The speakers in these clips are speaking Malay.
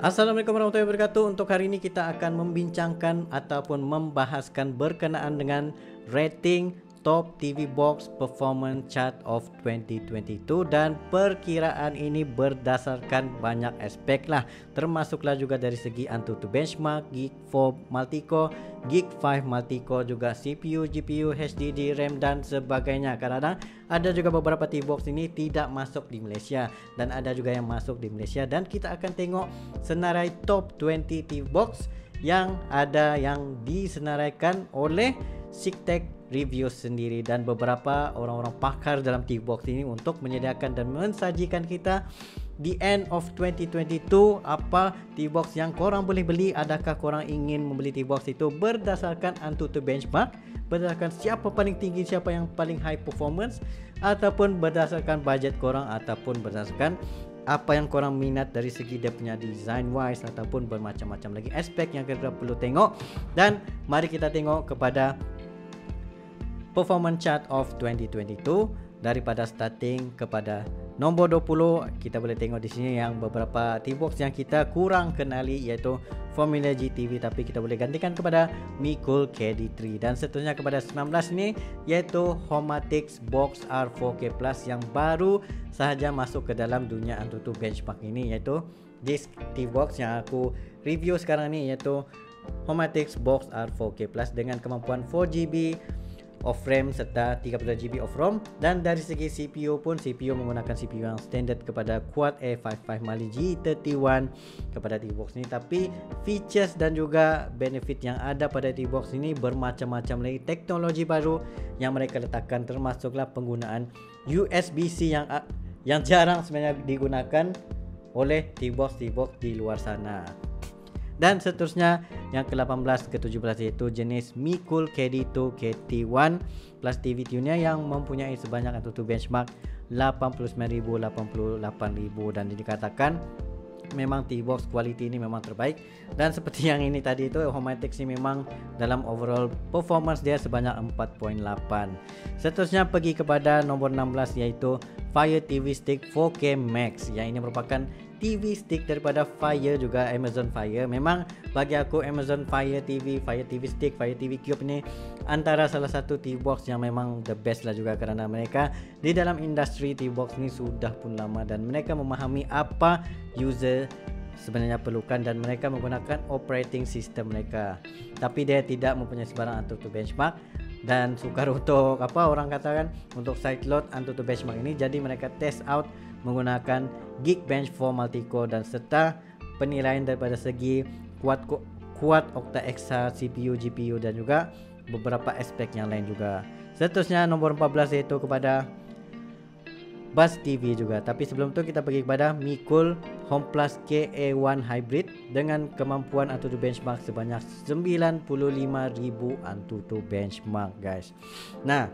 Assalamualaikum warahmatullahi wabarakatuh. Untuk hari ini kita akan membincangkan ataupun membahaskan berkenaan dengan rating Top TV Box Performance Chart of 2022, dan perkiraan ini berdasarkan banyak aspek lah, termasuklah juga dari segi AnTuTu benchmark, Geek 4 Multicore, Geek 5 Multicore, juga CPU, GPU, HDD, RAM dan sebagainya. Kadang-kadang ada juga beberapa TV box ini tidak masuk di Malaysia dan ada juga yang masuk di Malaysia, dan kita akan tengok senarai top 20 TV box yang ada yang disenaraikan oleh Siktek Review sendiri dan beberapa orang-orang pakar dalam TV box ini untuk menyediakan dan mensajikan kita di end of 2022 apa TV box yang korang boleh beli. Adakah korang ingin membeli TV box itu berdasarkan AnTuTu benchmark, berdasarkan siapa paling tinggi, siapa yang paling high performance, ataupun berdasarkan budget korang, ataupun berdasarkan apa yang korang minat dari segi dia punya design wise, ataupun bermacam-macam lagi aspek yang kita perlu tengok. Dan mari kita tengok kepada performance chart of 2022 daripada starting kepada nombor 20. Kita boleh tengok di sini yang beberapa TV box yang kita kurang kenali, iaitu Formula GTV, tapi kita boleh gantikan kepada Micool KD3, dan seterusnya kepada 19 ni iaitu Homatix Box R4K Plus yang baru sahaja masuk ke dalam dunia AnTuTu benchmark ini, iaitu this TV box yang aku review sekarang ni, iaitu Homatix Box R4K Plus dengan kemampuan 4GB of RAM serta 32GB of ROM. Dan dari segi CPU pun, CPU menggunakan CPU yang standard kepada Quad A55 Mali G31 kepada TV box ini, tapi features dan juga benefit yang ada pada TV box ini bermacam-macam lagi. Teknologi baru yang mereka letakkan termasuklah penggunaan USB-C yang jarang sebenarnya digunakan oleh TV box di luar sana. Dan seterusnya yang ke-18 ke-17 iaitu jenis Micool KD2 KT1 Plus TV Tuner yang mempunyai sebanyak AnTuTu benchmark 89,000, 88,000, dan dikatakan memang TV box quality ini memang terbaik. Dan seperti yang ini tadi itu, Homatix ini memang dalam overall performance dia sebanyak 4.8. Seterusnya pergi kepada nombor 16 iaitu Fire TV Stick 4K Max, yang ini merupakan TV stick daripada Fire, juga Amazon Fire. Memang bagi aku Amazon Fire TV, Fire TV Stick, Fire TV Cube ni antara salah satu TV box yang memang the best lah juga, kerana mereka di dalam industri TV box ni sudah pun lama dan mereka memahami apa user sebenarnya perlukan, dan mereka menggunakan operating system mereka, tapi dia tidak mempunyai sebarang AnTuTu benchmark dan sukar untuk orang katakan untuk sideload AnTuTu benchmark ini. Jadi mereka test out menggunakan Geekbench 4 Multicore dan serta penilaian daripada segi kuat Octa Hexa, CPU, GPU dan juga beberapa aspek yang lain juga. Seterusnya nombor 14 iaitu kepada Buzz TV juga, tapi sebelum tu kita pergi kepada Micool HomePlus KA1 Hybrid dengan kemampuan AnTuTu benchmark sebanyak 95,000 AnTuTu benchmark, guys. Nah,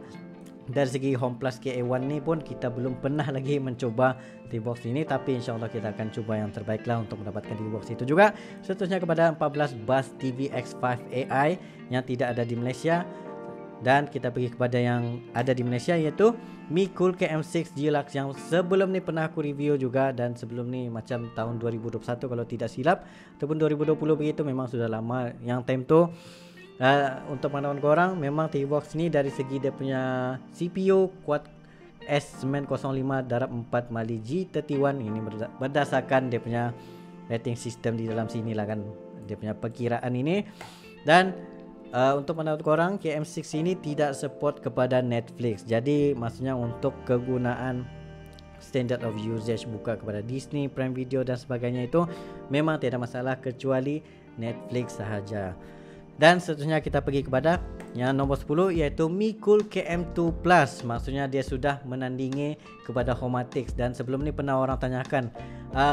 dari segi HomePlus KA1 ni pun kita belum pernah lagi mencoba TV box ini, tapi insyaAllah kita akan cuba yang terbaik lah untuk mendapatkan TV box itu juga. Seterusnya kepada 14 Buzz TV X5 AI yang tidak ada di Malaysia, dan kita pergi kepada yang ada di Malaysia iaitu Micool KM6 Deluxe yang sebelum ni pernah aku review juga, dan sebelum ni macam tahun 2021 kalau tidak silap, ataupun 2020 begitu, memang sudah lama yang time tu. Untuk pengetahuan korang, memang TV box ni dari segi dia punya CPU Quad S905/4 Mali G31 ini berdasarkan dia punya rating system di dalam sini lah kan, dia punya perkiraan ini. Dan untuk pengetahuan korang, KM6 ini tidak support kepada Netflix, jadi maksudnya untuk kegunaan standard of usage, buka kepada Disney, Prime Video dan sebagainya itu memang tidak masalah kecuali Netflix sahaja. Dan seterusnya kita pergi kepada yang nombor 10 iaitu Micool KM2 Plus. Maksudnya dia sudah menandingi kepada Homatix, dan sebelum ni pernah orang tanyakan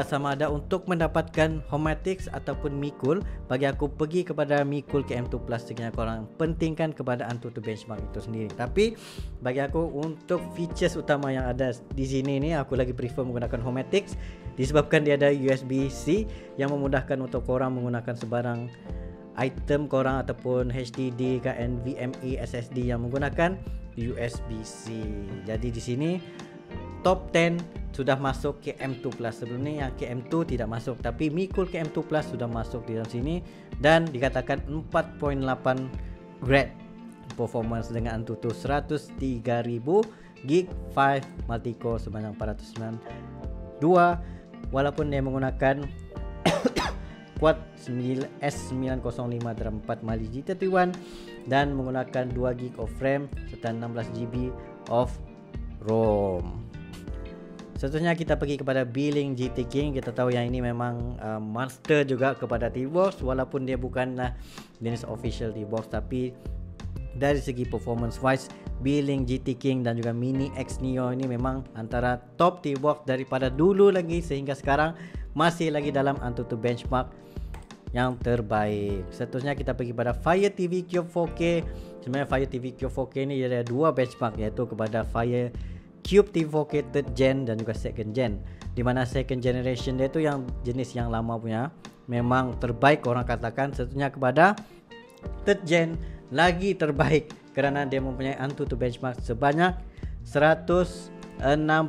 sama ada untuk mendapatkan Homatix ataupun Micool. Bagi aku pergi kepada Micool KM2 Plus sekiranya korang pentingkan kepada AnTuTu benchmark itu sendiri. Tapi bagi aku untuk features utama yang ada di sini ni, aku lagi prefer menggunakan Homatix disebabkan dia ada USB-C yang memudahkan untuk korang menggunakan sebarang item korang ataupun HDD ke NVMe SSD yang menggunakan USB-C. Jadi di sini top 10 sudah masuk KM2 Plus. Sebelum ni yang KM2 tidak masuk, tapi Mi-Cool KM2 Plus sudah masuk di dalam sini dan dikatakan 4.8 grade performance dengan Antutu 103.000 gig 5 multi-core sebanyak 492, walaupun dia menggunakan quad S905 dalam 4 Mali G31 dan menggunakan 2 gig of RAM serta 16 GB of ROM. Seterusnya kita pergi kepada billing GT King. Kita tahu yang ini memang monster juga kepada T-Box, walaupun dia bukanlah jenis official T-Box, tapi dari segi performance wise billing GT King dan juga Mini X Neo ini memang antara top T-Box daripada dulu lagi sehingga sekarang masih lagi dalam Antutu benchmark yang terbaik. Seterusnya kita pergi pada Fire TV Cube 4K. Sebenarnya Fire TV Cube 4K ini ada dua benchmark, iaitu kepada Fire Cube TV 4K third gen dan juga second gen, di mana second generation dia tu yang jenis yang lama punya memang terbaik orang katakan. Seterusnya kepada third gen lagi terbaik kerana dia mempunyai Antutu benchmark sebanyak 167.000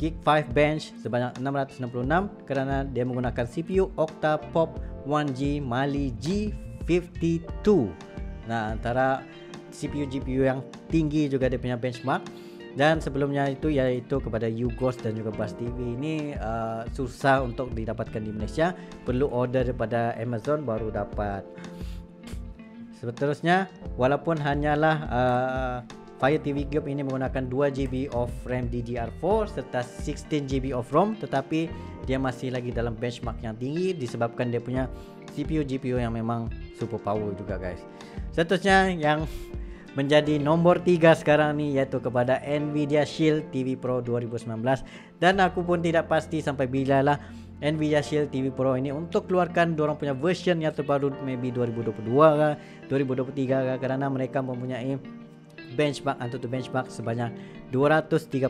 gig 5 bench sebanyak 666 kerana dia menggunakan CPU octa-pop 1G Mali G52. Nah, antara CPU GPU yang tinggi juga dia punya benchmark. Dan sebelumnya itu yaitu kepada Ugos dan juga Buzz TV ini susah untuk didapatkan di Malaysia, perlu order daripada Amazon baru dapat. Seterusnya, walaupun hanyalah Fire TV Cube ini menggunakan 2GB of RAM DDR4 serta 16GB of ROM, tetapi dia masih lagi dalam benchmark yang tinggi disebabkan dia punya CPU GPU yang memang super power juga guys. Seterusnya yang menjadi nombor 3 sekarang ni iaitu kepada Nvidia Shield TV Pro 2019, dan aku pun tidak pasti sampai bila lah Nvidia Shield TV Pro ini untuk keluarkan dorang punya version yang terbaru, maybe 2022 ke 2023 ke, kerana mereka mempunyai benchmark Antutu benchmark sebanyak 238.000.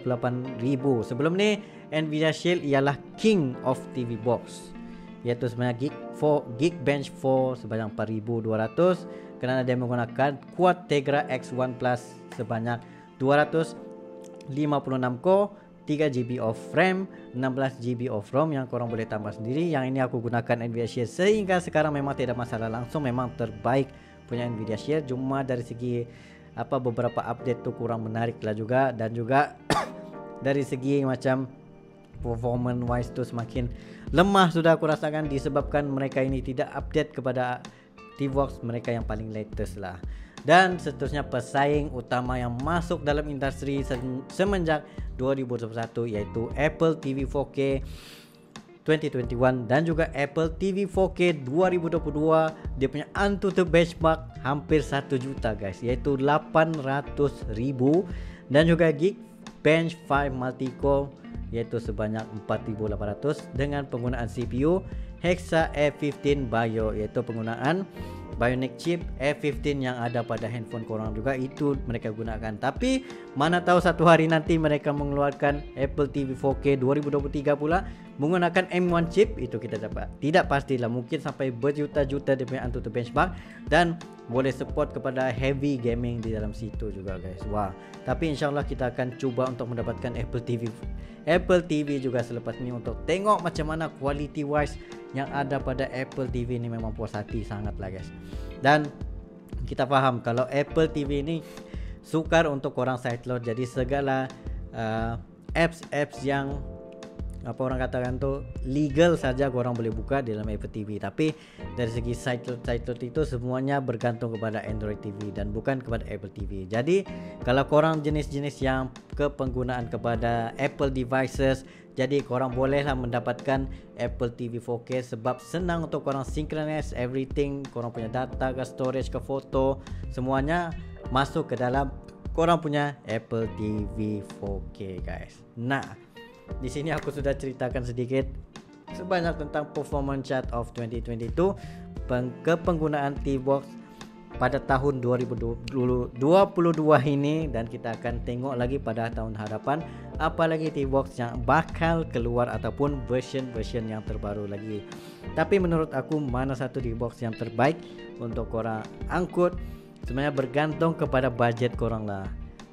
Sebelum ni Nvidia Shield ialah king of TV box, iaitu sebanyak Geekbench 4 sebanyak 4.200 kerana dia menggunakan quad Tegra X1 Plus sebanyak 256 core, 3GB of RAM, 16GB of ROM yang korang boleh tambah sendiri. Yang ini aku gunakan Nvidia Shield sehingga sekarang memang tidak masalah, langsung memang terbaik punya Nvidia Shield. Cuma dari segi beberapa update tu kurang menarik lah juga, dan juga dari segi macam performance wise tu semakin lemah sudah aku rasakan disebabkan mereka ini tidak update kepada T-Box mereka yang paling latest lah. Dan seterusnya pesaing utama yang masuk dalam industri semenjak 2021 iaitu Apple TV 4K 2021 dan juga Apple TV 4K 2022. Dia punya Antutu benchmark hampir 1 juta guys, iaitu 800.000, dan juga Geekbench 5 multi-core iaitu sebanyak 4.800 dengan penggunaan CPU Hexa A15 Bio, iaitu penggunaan Bionic chip A15 yang ada pada handphone korang juga itu mereka gunakan. Tapi mana tahu satu hari nanti mereka mengeluarkan Apple TV 4K 2023 pula menggunakan M1 chip, itu kita dapat tidak pastilah, mungkin sampai berjuta-juta dia punya Antutu benchmark dan boleh support kepada heavy gaming di dalam situ juga guys. Wah, tapi insyaallah kita akan cuba untuk mendapatkan Apple TV juga selepas ni untuk tengok macam mana quality wise yang ada pada Apple TV ni. Memang puas hati sangat lah guys. Dan kita faham kalau Apple TV ni sukar untuk korang sideload, jadi segala apps yang orang katakan tu legal saja korang boleh buka dalam Apple TV. Tapi dari segi sideload itu semuanya bergantung kepada Android TV dan bukan kepada Apple TV. Jadi kalau korang jenis-jenis yang kepenggunaan kepada Apple devices, jadi korang bolehlah mendapatkan Apple TV 4K sebab senang untuk korang synchronize everything, korang punya data ke storage ke foto semuanya masuk ke dalam korang punya Apple TV 4K guys. Nah, di sini aku sudah ceritakan sedikit sebanyak tentang performance chart of 2022, kepenggunaan T-Box pada tahun 2022 ini, dan kita akan tengok lagi pada tahun hadapan apalagi T-Box yang bakal keluar ataupun version-version yang terbaru lagi. Tapi menurut aku mana satu T-Box yang terbaik untuk korang angkut sebenarnya bergantung kepada budget korang lah.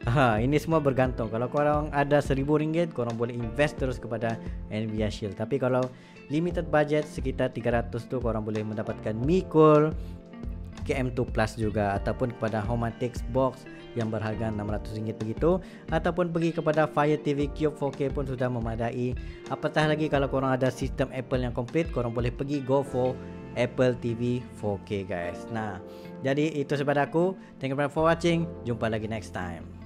Ini semua bergantung. Kalau korang ada RM1,000, korang boleh invest terus kepada Nvidia Shield. Tapi kalau limited budget sekitar 300 tu, korang boleh mendapatkan Mi Cool KM2 Plus juga, ataupun kepada Homatix Box yang berharga RM600 begitu, ataupun pergi kepada Fire TV Cube 4K pun sudah memadai. Apatah lagi kalau korang ada sistem Apple yang komplit, korang boleh pergi go for Apple TV 4K guys. Nah, jadi itu daripada aku. Thank you for watching. Jumpa lagi next time.